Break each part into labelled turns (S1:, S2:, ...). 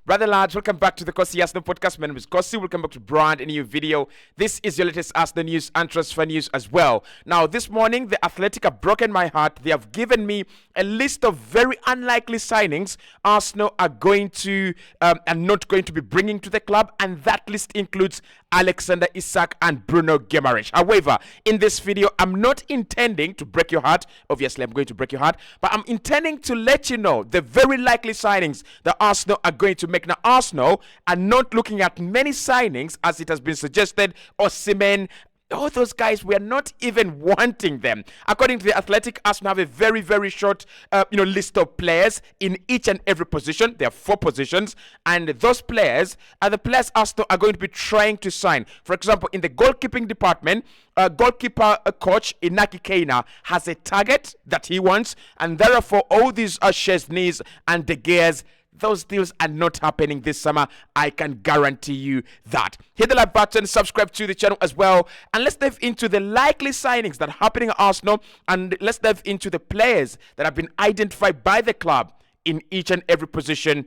S1: Brother lads, welcome back to the Cossy Arsenal podcast. My name is Cossy. Welcome back to brand a new video. This is your latest Arsenal news and transfer news as well. Now, this morning, the Athletic have broken my heart. They have given me a list of very unlikely signings Arsenal are going to and not going to be bringing to the club, and that list includes Alexander Isak and Bruno Guimaraes. However, in this video, I'm not intending to break your heart. Obviously, I'm going to break your heart, but I'm intending to let you know the very likely signings that Arsenal are going to make. Now, Arsenal are not looking at many signings as it has been suggested. Osimhen, all those guys, we are not even wanting them. According to the Athletic, Arsenal have a very, very short, list of players in each and every position. There are 4 positions, and those players are the players Arsenal are going to be trying to sign. For example, in the goalkeeping department, goalkeeper coach Inaki Keina has a target that he wants, and therefore all these Chesneys and De Geas, those deals are not happening this summer. I can guarantee you that. Hit the like button, subscribe to the channel as well, and let's dive into the likely signings that are happening at Arsenal, and let's dive into the players that have been identified by the club in each and every position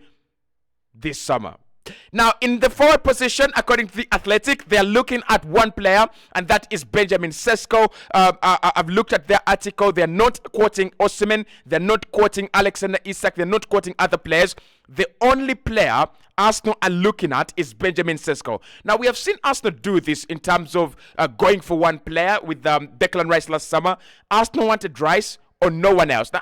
S1: this summer. Now, in the forward position, according to the Athletic, they are looking at one player, and that is Benjamin Sesko. I've looked at their article. They're not quoting Osimhen. They're not quoting Alexander Isak. They're not quoting other players. The only player Arsenal are looking at is Benjamin Sesko. Now, we have seen Arsenal do this in terms of going for one player with Declan Rice last summer. Arsenal wanted Rice or no one else. Now,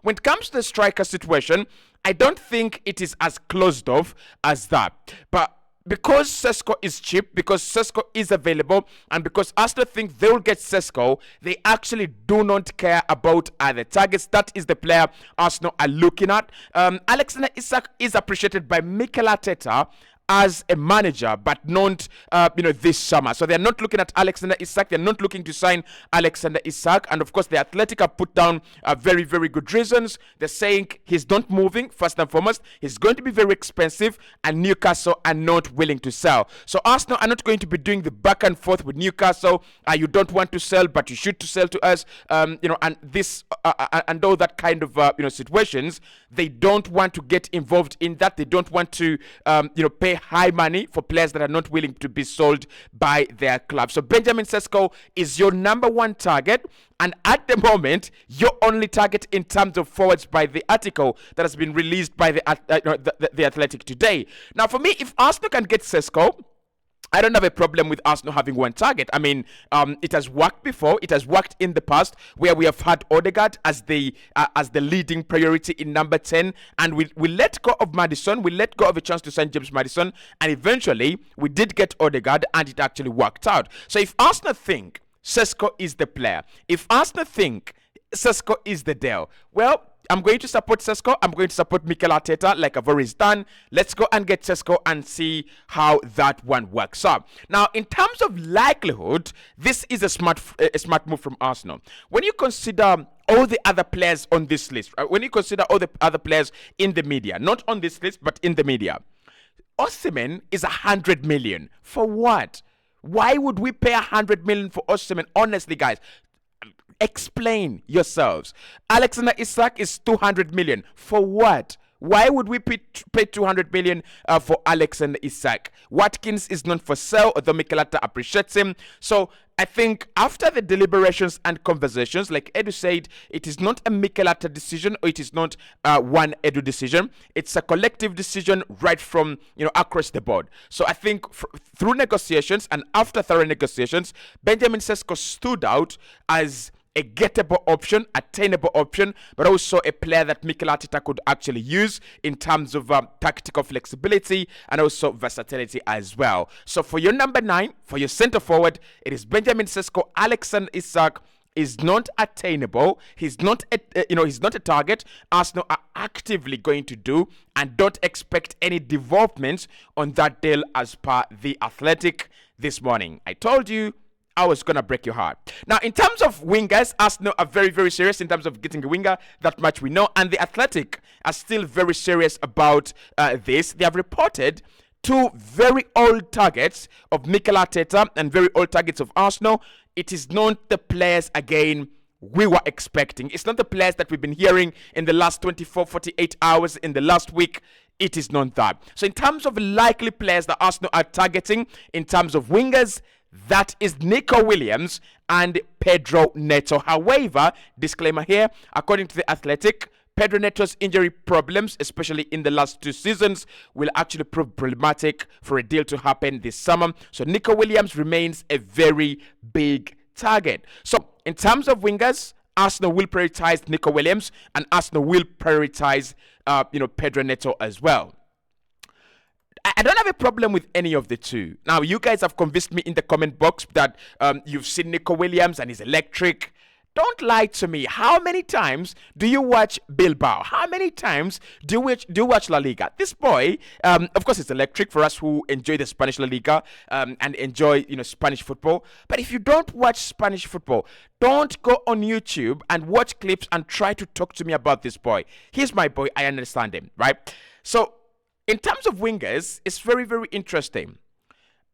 S1: when it comes to the striker situation, I don't think it is as closed off as that. But because Sesko is cheap, because Sesko is available, and because Arsenal think they will get Sesko, they actually do not care about other targets. That is the player Arsenal are looking at. Alexander Isak is appreciated by Mikel Arteta as a manager, but not this summer. So they're not looking at Alexander Isak. They're not looking to sign Alexander Isak. And of course, the Athletic have put down very, very good reasons. They're saying he's not moving, first and foremost. He's going to be very expensive, and Newcastle are not willing to sell. So Arsenal are not going to be doing the back and forth with Newcastle. You don't want to sell, but you should to sell to us. And this and all that kind of situations. They don't want to get involved in that. They don't want to pay high money for players that are not willing to be sold by their club. So Benjamin Sesko is your number one target, and at the moment, your only target in terms of forwards by the article that has been released by the Athletic today. Now, for me, if Arsenal can get Sesko, I don't have a problem with Arsenal having one target. I mean, it has worked before. It has worked in the past where we have had Odegaard as the leading priority in number 10, and we let go of Maddison. We let go of a chance to sign James Maddison, and eventually we did get Odegaard, and it actually worked out. So if Arsenal think Sesko is the player, if Arsenal think Sesko is the deal, well, I'm going to support Sesko. I'm going to support Mikel Arteta like I've always done. Let's go and get Sesko and see how that one works out. Now, in terms of likelihood, this is a smart move from Arsenal. When you consider all the other players on this list, right? When you consider all the other players in the media, not on this list, but in the media, Osimhen is 100 million. For what? Why would we pay 100 million for Osimhen? Honestly, guys, explain yourselves. Alexander Isak is 200 million. For what? Why would we pay 200 million for Alexander Isak? Watkins is not for sale, although Mikel Arteta appreciates him. So I think after the deliberations and conversations, like Edu said, it is not a Mikel Arteta decision, or it is not one Edu decision. It's a collective decision right from across the board. So I think through negotiations and after thorough negotiations, Benjamin Sesko stood out as a gettable option, attainable option, but also a player that Mikel Arteta could actually use in terms of tactical flexibility and also versatility as well. So for your number 9, for your centre forward, it is Benjamin Sesko. Alexander Isak is not attainable. He's not a target Arsenal are actively going to do, and don't expect any developments on that deal as per the Athletic this morning. I told you I was going to break your heart. Now, in terms of wingers, Arsenal are very, very serious in terms of getting a winger. That much we know. And the Athletic are still very serious about this. They have reported 2 very old targets of Mikel Arteta and very old targets of Arsenal. It is not the players, again, we were expecting. It's not the players that we've been hearing in the last 24, 48 hours in the last week. it is not that. So in terms of likely players that Arsenal are targeting, in terms of wingers, that is Nico Williams and Pedro Neto. However, disclaimer here, according to The Athletic, Pedro Neto's injury problems, especially in the last 2 seasons, will actually prove problematic for a deal to happen this summer. So Nico Williams remains a very big target. So in terms of wingers, Arsenal will prioritize Nico Williams and Arsenal will prioritize Pedro Neto as well. I don't have a problem with any of the two. Now, you guys have convinced me in the comment box that you've seen Nico Williams and he's electric. Don't lie to me. How many times do you watch Bilbao? How many times do you watch La Liga? This boy, of course, it's electric for us who enjoy the Spanish La Liga and enjoy Spanish football. But if you don't watch Spanish football, don't go on YouTube and watch clips and try to talk to me about this boy. He's my boy. I understand him, right? So, in terms of wingers, it's very, very interesting.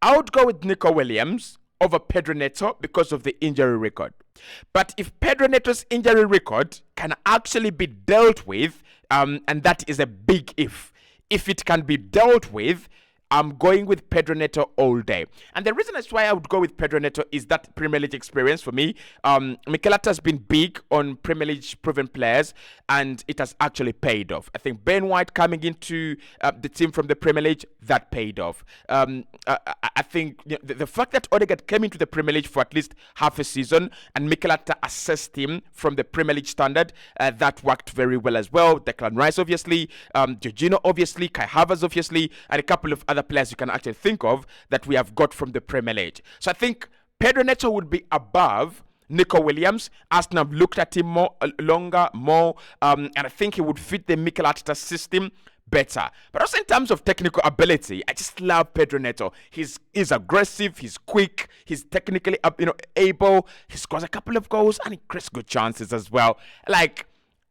S1: I would go with Nico Williams over Pedro Neto because of the injury record. But if Pedro Neto's injury record can actually be dealt with, and that is a big if it can be dealt with, I'm going with Pedro Neto all day. And the reason that's why I would go with Pedro Neto is that Premier League experience for me. Mikel Arteta has been big on Premier League proven players, and it has actually paid off. I think Ben White coming into the team from the Premier League, that paid off. I think the fact that Odegaard came into the Premier League for at least half a season, and Mikel Arteta assessed him from the Premier League standard, that worked very well as well. Declan Rice, obviously, Jorginho, obviously, Kai Havertz, obviously, and a couple of other players you can actually think of that we have got from the Premier League. So I think Pedro Neto would be above Nico Williams. Arsenal have looked at him more, and I think he would fit the Mikel Arteta system better. But also in terms of technical ability, I just love Pedro Neto. He's aggressive, he's quick, he's technically able, he scores a couple of goals and he creates good chances as well. Like,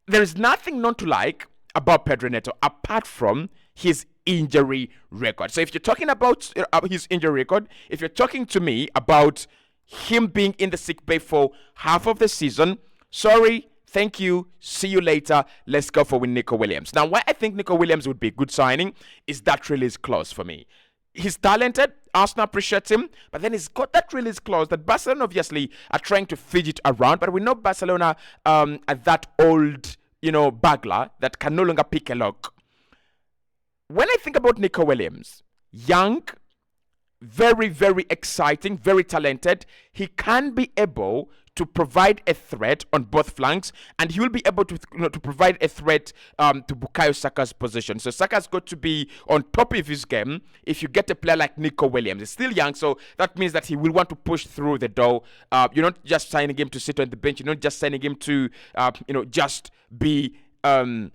S1: there is nothing not to like about Pedro Neto apart from his injury record. So if you're talking about his injury record, if you're talking to me about him being in the sick bay for half of the season, sorry, thank you, see you later, let's go for Nico Williams. Now, why I think Nico Williams would be a good signing is that release clause for me. He's talented, Arsenal appreciates him, but then he's got that release clause that Barcelona obviously are trying to fidget around, but we know Barcelona are that old, bagler that can no longer pick a lock. When I think about Nico Williams, young, very, very exciting, very talented, he can be able to provide a threat on both flanks, and he will be able to provide a threat to Bukayo Saka's position. So Saka's got to be on top of his game if you get a player like Nico Williams. He's still young, so that means that he will want to push through the door. You're not just signing him to sit on the bench. You're not just signing him to, just be a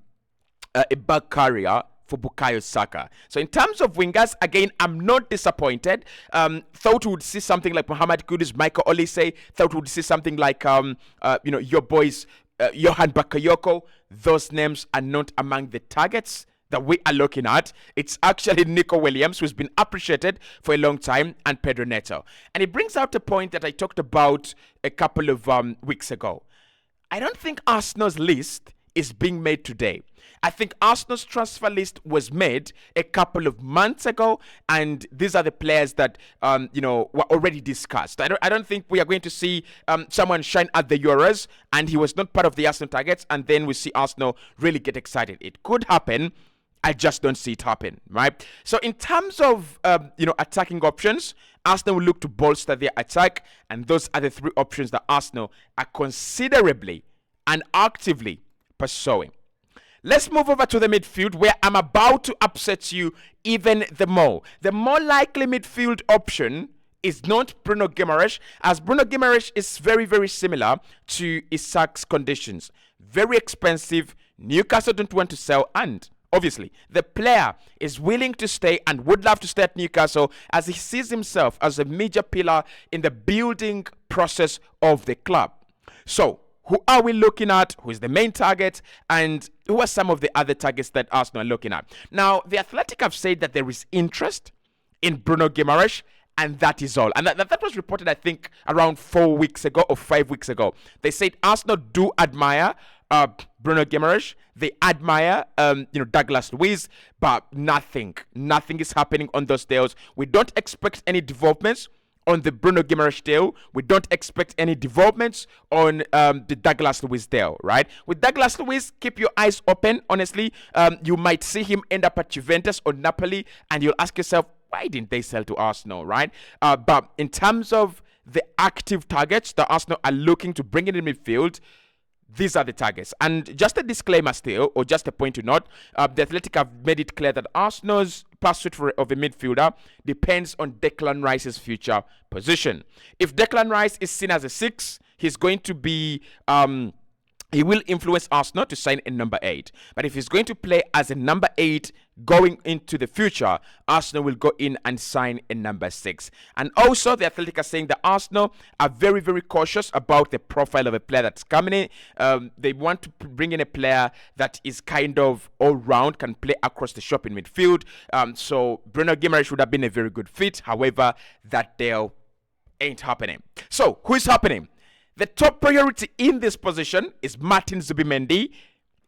S1: back carrier for Bukayo Saka. So in terms of wingers, again, I'm not disappointed. Thought we would see something like Mohamed Kudus, Michael Olise. Thought we would see something like your boys Johan Bakayoko. Those names are not among the targets that we are looking at. It's actually Nico Williams, who's been appreciated for a long time, and Pedro Neto. And it brings out a point that I talked about a couple of weeks ago. I don't think Arsenal's list is being made today. I think Arsenal's transfer list was made a couple of months ago, and these are the players that were already discussed. I don't think we are going to see someone shine at the Euros, and he was not part of the Arsenal targets, and then we see Arsenal really get excited. It could happen. I just don't see it happen, right? So in terms of attacking options, Arsenal will look to bolster their attack, and those are the three options that Arsenal are considerably and actively pursuing. Let's move over to the midfield, where I'm about to upset you even the more. The more likely midfield option is not Bruno Guimaraes, as Bruno Guimaraes is very, very similar to Isak's conditions. Very expensive, Newcastle don't want to sell, and obviously the player is willing to stay and would love to stay at Newcastle, as he sees himself as a major pillar in the building process of the club. So, who are we looking at? Who is the main target? And who are some of the other targets that Arsenal are looking at? Now, The Athletic have said that there is interest in Bruno Guimaraes, and that is all. And that was reported, I think, around 4 weeks ago or 5 weeks ago. They said Arsenal do admire Bruno Guimaraes. They admire, Douglas Luiz, but nothing is happening on those deals. We don't expect any developments on the Bruno Guimaraes deal. We don't expect any developments on the Douglas Luiz deal, right? With Douglas Luiz, keep your eyes open. Honestly, you might see him end up at Juventus or Napoli, and you'll ask yourself, why didn't they sell to Arsenal, right? But in terms of the active targets that Arsenal are looking to bring in the midfield, these are the targets. And just a disclaimer still, or just a point to note, the Athletic have made it clear that Arsenal's pursuit of a midfielder depends on Declan Rice's future position. If Declan Rice is seen as a 6, he's going to be... he will influence Arsenal to sign a number 8. But if he's going to play as a number 8 going into the future, Arsenal will go in and sign a number 6. And also, the Athletic are saying that Arsenal are very, very cautious about the profile of a player that's coming in. They want to bring in a player that is kind of all-round, can play across the shop in midfield. So Bruno Guimaraes would have been a very good fit. However, that deal ain't happening. So, who is happening? The top priority in this position is Martin Zubimendi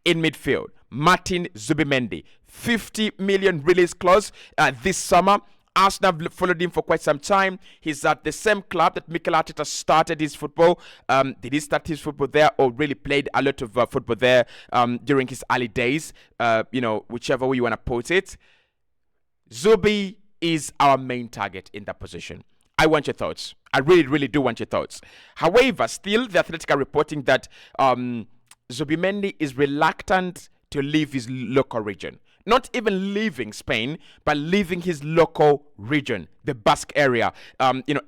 S1: in midfield. Martin Zubimendi, 50 million release clause this summer. Arsenal have followed him for quite some time. He's at the same club that Mikel Arteta started his football. Did he start his football there or really played a lot of football there during his early days? Whichever way you want to put it. Zubi is our main target in that position. I want your thoughts. I really, really do want your thoughts. However, still, the Athletic are reporting that Zubimendi is reluctant to leave his local region. Not even leaving Spain, but leaving his local region, the Basque area,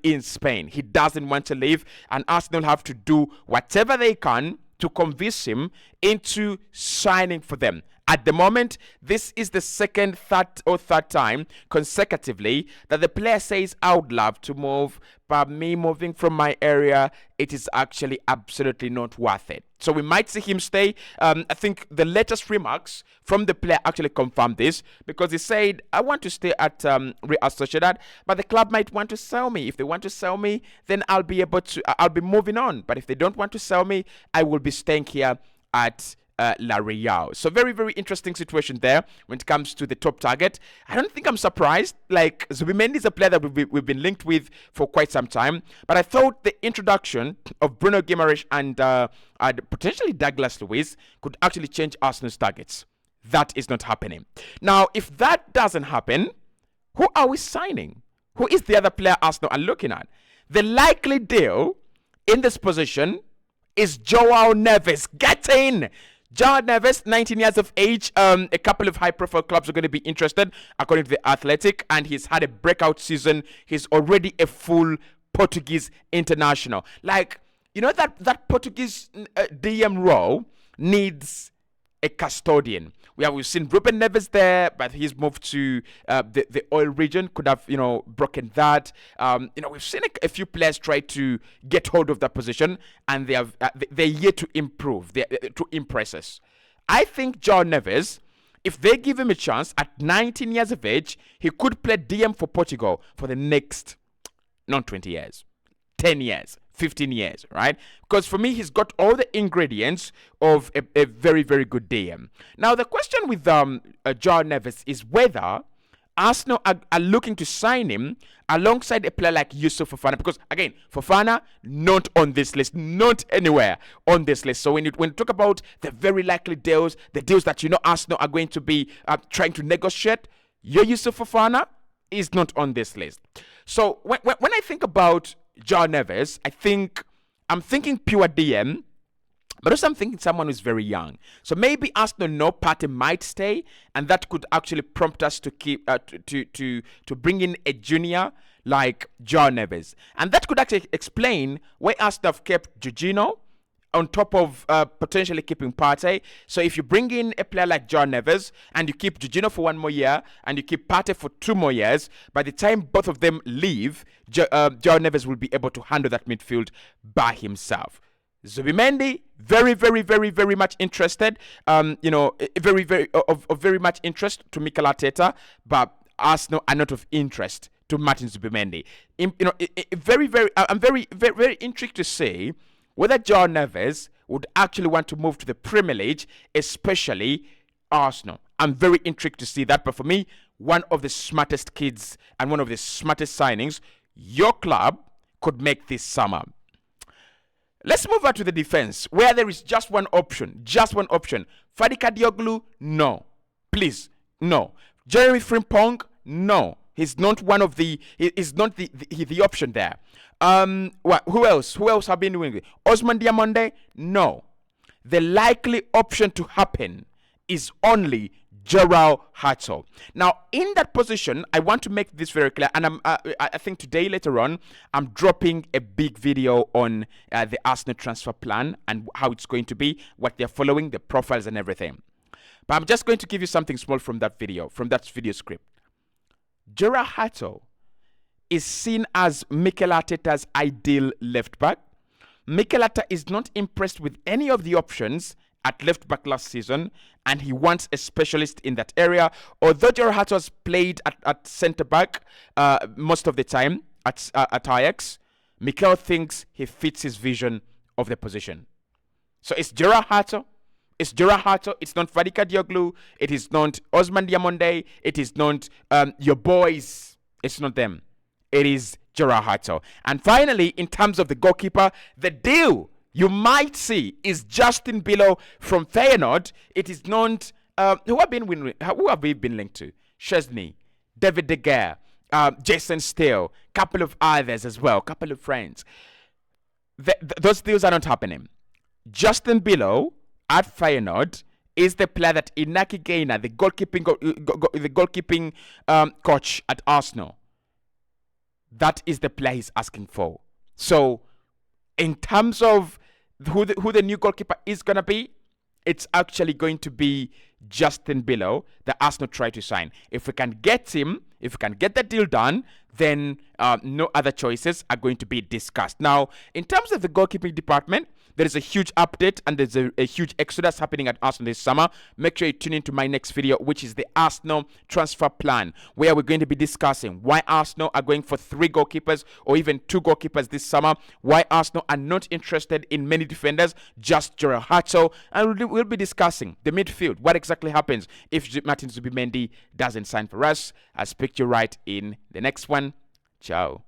S1: in Spain. He doesn't want to leave, and Arsenal have to do whatever they can to convince him into signing for them. At the moment, this is the third time consecutively that the player says, I would love to move, but me moving from my area, it is actually absolutely not worth it. So we might see him stay. I think the latest remarks from the player actually confirmed this, because he said, I want to stay at Real Sociedad, but the club might want to sell me. If they want to sell me, then I'll be moving on. But if they don't want to sell me, I will be staying here at La Real. So very, very interesting situation there when it comes to the top target. I don't think I'm surprised. Like, Zubimendi is a player that we've been linked with for quite some time, but I thought the introduction of Bruno Guimaraes and potentially Douglas Luiz could actually change Arsenal's targets. That is not happening. Now, if that doesn't happen, who are we signing? Who is the other player Arsenal are looking at? The likely deal in this position is Joao Neves. Get in! Joao Neves, 19 years of age. A couple of high-profile clubs are going to be interested, according to the Athletic, and he's had a breakout season. He's already a full Portuguese international. Like, that Portuguese DM role needs a custodian. We've seen Ruben Neves there, but he's moved to the oil region. Could have broken that. We've seen a few players try to get hold of that position, and they're yet to improve. To impress us. I think Joao Neves, if they give him a chance at 19 years of age, he could play DM for Portugal for the next not 20 years, 10 years. 15 years, right? Because for me, he's got all the ingredients of a very, very good DM. Now, the question with Joao Neves is whether Arsenal are looking to sign him alongside a player like Yusuf Fofana, because, again, Fofana, not on this list, not anywhere on this list. So when you talk about the very likely deals, the deals that Arsenal are going to be trying to negotiate, your Yusuf Fofana is not on this list. So when I think about Joao Neves, I'm thinking pure DM, but also I'm thinking someone who's very young. So maybe Arsenal Partey might stay, and that could actually prompt us to keep to bring in a junior like Joao Neves, and that could actually explain why Arsenal have kept Jorginho on top of potentially keeping Partey. So if you bring in a player like Joao Neves and you keep Jorginho for 1 more year and you keep Partey for 2 more years, by the time both of them leave, Joao Neves will be able to handle that midfield by himself. Zubimendi, very, very, very, very much interested. Very, very of very much interest to Mikel Arteta, but Arsenal are not of interest to Martin Zubimendi. I'm very, very, very intrigued to see whether Joao Neves would actually want to move to the Premier League, especially Arsenal. I'm very intrigued to see that. But for me, one of the smartest kids and one of the smartest signings your club could make this summer. Let's move on to the defense, where there is just one option. Just one option. Fadika Dioglu, no. Please, no. Jeremy Frimpong, no. He's not one of the. He's not the option there. Who else? Who else have been doing it? Osman Diamonde, no. The likely option to happen is only Gerald Hartel. Now, in that position, I want to make this very clear, and I think today later on, I'm dropping a big video on the Arsenal transfer plan and how it's going to be, what they're following, the profiles and everything. But I'm just going to give you something small from that video script. Gerald Hartel is seen as Mikel Arteta's ideal left back. Mikel Arteta is not impressed with any of the options at left back last season, and he wants a specialist in that area. Although Gerald Hartel has played at centre back most of the time at Ajax, Mikel thinks he fits his vision of the position. So it's Gerald Hartel. It's Gerald Hartel. It's not Fadika Dioglu. It is not Osman Diamonde. It is not your boys. It's not them. It is Gerald Hartel. And finally, in terms of the goalkeeper, the deal you might see is Justin Bilo from Feyenoord. It is not who have we been linked to? Chesney, David De Gea, Jason Steele, couple of others as well, couple of friends. Those deals are not happening. Justin Bilo at Feyenoord is the player that Inaki Gainer, the goalkeeping coach at Arsenal, that is the player he's asking for. So, in terms of who the new goalkeeper is going to be, it's actually going to be Justin Bilo that Arsenal try to sign. If we can get him, if we can get the deal done, then no other choices are going to be discussed. Now, in terms of the goalkeeping department, there is a huge update and there's a huge exodus happening at Arsenal this summer. Make sure you tune into my next video, which is the Arsenal transfer plan, where we're going to be discussing why Arsenal are going for 3 goalkeepers or even 2 goalkeepers this summer, why Arsenal are not interested in many defenders, just Gerald Hartel, and we'll be discussing the midfield, what exactly happens if Martin Zubimendi doesn't sign for us. I'll speak to you right in the next one. Ciao.